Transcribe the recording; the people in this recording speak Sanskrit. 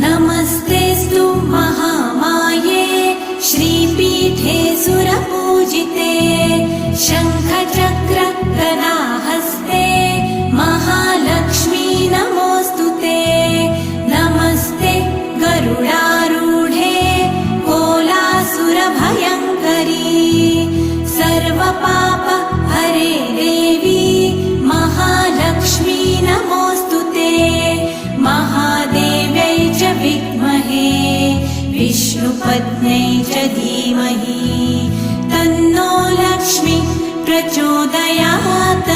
नमस्तेऽस्तु महामाये श्रीपीठे सुरपूजिते शङ्खचक्र गदाहस्ते महालक्ष्मी नमोऽस्तुते। नमस्ते गरुडारूढे कोलासुरभयङ्करी सर्वपाप हरे देवी महालक्ष्मी नमोऽस्तुते। महादेव्यै च विद्महे विष्णुपत्न्यै च धीमहि तन्नो लक्ष्मी प्रचोदयात्।